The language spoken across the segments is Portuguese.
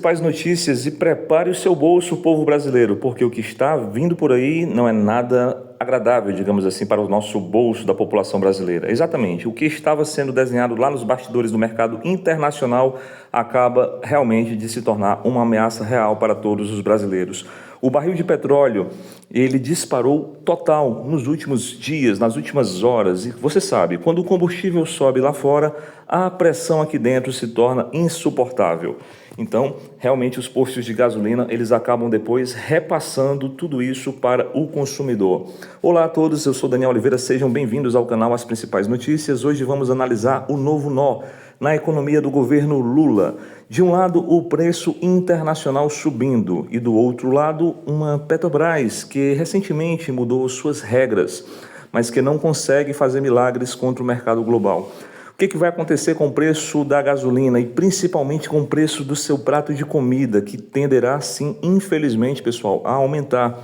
principais notícias e prepare o seu bolso, povo brasileiro, porque o que está vindo por aí não é nada agradável, digamos assim, para o nosso bolso da população brasileira. Exatamente, o que estava sendo desenhado lá nos bastidores do mercado internacional acaba realmente de se tornar uma ameaça real para todos os brasileiros. O barril de petróleo, ele disparou total nos últimos dias, nas últimas horas. E você sabe, quando o combustível sobe lá fora, a pressão aqui dentro se torna insuportável. Então, realmente os postos de gasolina, eles acabam depois repassando tudo isso para o consumidor. Olá a todos, eu sou Daniel Oliveira, sejam bem-vindos ao canal As Principais Notícias. Hoje vamos analisar o novo nó na economia do governo Lula. De um lado, o preço internacional subindo e do outro lado, uma Petrobras que recentemente mudou suas regras, mas que não consegue fazer milagres contra o mercado global. O que vai acontecer com o preço da gasolina e principalmente com o preço do seu prato de comida, que tenderá, sim, infelizmente, pessoal, a aumentar.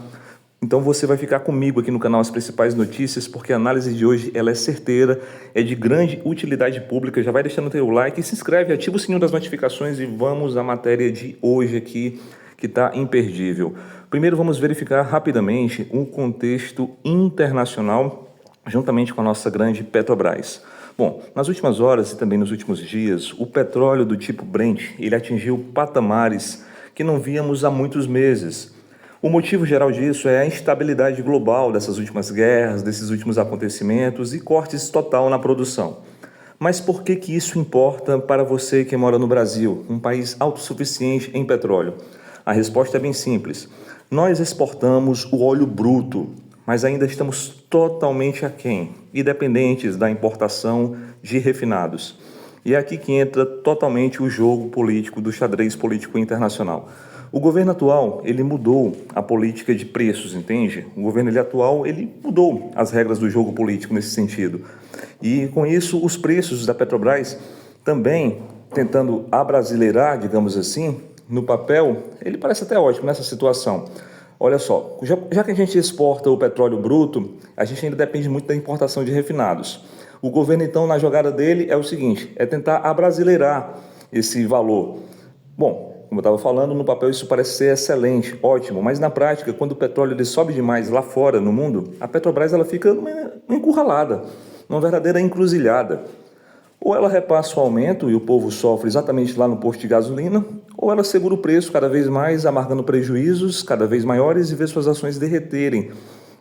Então você vai ficar comigo aqui no canal As Principais Notícias, porque a análise de hoje ela é certeira, é de grande utilidade pública. Já vai deixando o teu like, se inscreve, ativa o sininho das notificações e vamos à matéria de hoje aqui, que está imperdível. Primeiro vamos verificar rapidamente o contexto internacional, juntamente com a nossa grande Petrobras. Bom, nas últimas horas e também nos últimos dias, o petróleo do tipo Brent, ele atingiu patamares que não víamos há muitos meses. O motivo geral disso é a instabilidade global dessas últimas guerras, desses últimos acontecimentos e cortes total na produção. Mas por que isso importa para você que mora no Brasil, um país autossuficiente em petróleo? A resposta é bem simples. Nós exportamos o óleo bruto, mas ainda estamos totalmente aquém e dependentes da importação de refinados. E é aqui que entra totalmente o jogo político do xadrez político internacional. O governo atual, ele mudou a política de preços, entende? O governo atual, ele mudou as regras do jogo político nesse sentido. E com isso, os preços da Petrobras também tentando abrasileirar, digamos assim, no papel, ele parece até ótimo nessa situação. Olha só, já que a gente exporta o petróleo bruto, a gente ainda depende muito da importação de refinados. O governo, então, na jogada dele é o seguinte, é tentar abrasileirar esse valor. Bom, como eu estava falando, no papel isso parece ser excelente, ótimo, mas na prática, quando o petróleo ele sobe demais lá fora no mundo, a Petrobras ela fica encurralada, numa verdadeira encruzilhada. Ou ela repassa o aumento e o povo sofre exatamente lá no posto de gasolina, ou ela segura o preço cada vez mais, amargando prejuízos cada vez maiores e vê suas ações derreterem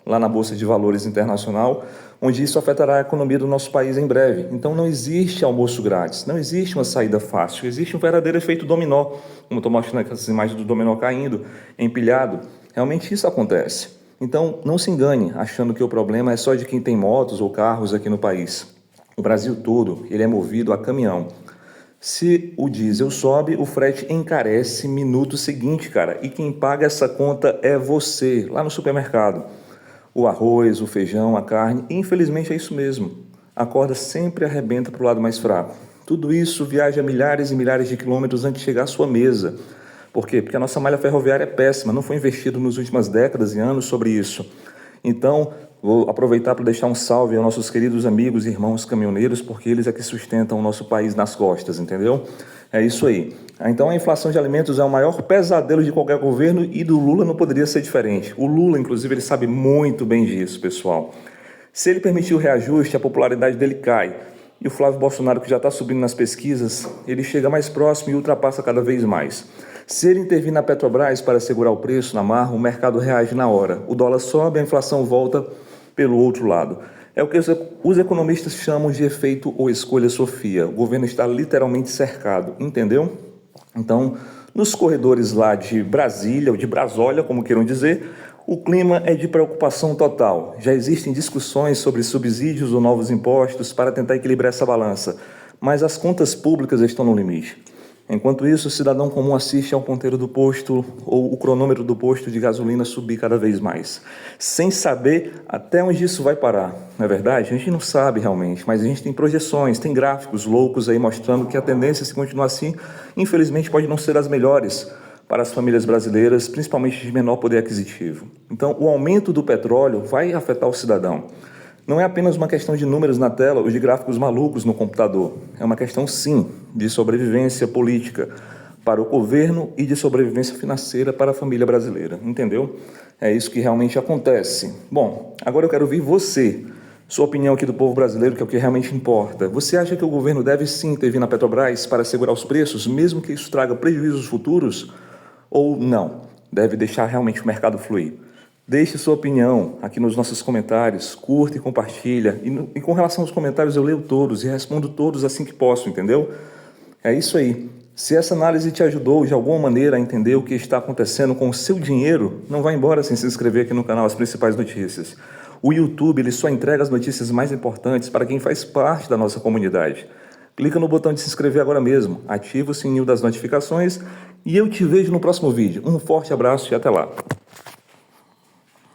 lá na Bolsa de Valores Internacional, onde isso afetará a economia do nosso país em breve. Então não existe almoço grátis, não existe uma saída fácil, existe um verdadeiro efeito dominó, como estou mostrando aqui essas imagens do dominó caindo, empilhado. Realmente isso acontece. Então não se engane achando que o problema é só de quem tem motos ou carros aqui no país. O Brasil todo, ele é movido a caminhão. Se o diesel sobe, o frete encarece minuto seguinte, cara. E quem paga essa conta é você, lá no supermercado. O arroz, o feijão, a carne, infelizmente é isso mesmo. A corda sempre arrebenta para o lado mais fraco. Tudo isso viaja milhares e milhares de quilômetros antes de chegar à sua mesa. Por quê? Porque a nossa malha ferroviária é péssima, não foi investido nas últimas décadas e anos sobre isso. Então, vou aproveitar para deixar um salve aos nossos queridos amigos e irmãos caminhoneiros, porque eles é que sustentam o nosso país nas costas, entendeu? É isso aí. Então a inflação de alimentos é o maior pesadelo de qualquer governo e do Lula não poderia ser diferente. O Lula, inclusive, ele sabe muito bem disso, pessoal. Se ele permitir o reajuste, a popularidade dele cai. E o Flávio Bolsonaro, que já está subindo nas pesquisas, ele chega mais próximo e ultrapassa cada vez mais. Se ele intervir na Petrobras para segurar o preço na marra, o mercado reage na hora. O dólar sobe, a inflação volta pelo outro lado. É o que os economistas chamam de efeito ou escolha Sofia. O governo está literalmente cercado, entendeu? Então, nos corredores lá de Brasília, ou de Brasólia, como queiram dizer, o clima é de preocupação total. Já existem discussões sobre subsídios ou novos impostos para tentar equilibrar essa balança, mas as contas públicas estão no limite. Enquanto isso, o cidadão comum assiste ao ponteiro do posto ou o cronômetro do posto de gasolina subir cada vez mais, sem saber até onde isso vai parar. Não é verdade? A gente não sabe realmente, mas a gente tem projeções, tem gráficos loucos aí mostrando que a tendência, se continuar assim, infelizmente pode não ser as melhores para as famílias brasileiras, principalmente de menor poder aquisitivo. Então, o aumento do petróleo vai afetar o cidadão. Não é apenas uma questão de números na tela ou de gráficos malucos no computador. É uma questão, sim, de sobrevivência política. para o governo e de sobrevivência financeira para a família brasileira, entendeu? É isso que realmente acontece. Bom, agora eu quero ouvir você, sua opinião aqui do povo brasileiro, que é o que realmente importa. Você acha que o governo deve sim intervir na Petrobras para segurar os preços, mesmo que isso traga prejuízos futuros? Ou não? Deve deixar realmente o mercado fluir? Deixe sua opinião aqui nos nossos comentários, curta e compartilha. E com relação aos comentários, eu leio todos e respondo todos assim que posso, entendeu? É isso aí. Se essa análise te ajudou de alguma maneira a entender o que está acontecendo com o seu dinheiro, não vá embora sem se inscrever aqui no canal As Principais Notícias. O YouTube ele só entrega as notícias mais importantes para quem faz parte da nossa comunidade. Clica no botão de se inscrever agora mesmo, ativa o sininho das notificações e eu te vejo no próximo vídeo. Um forte abraço e até lá.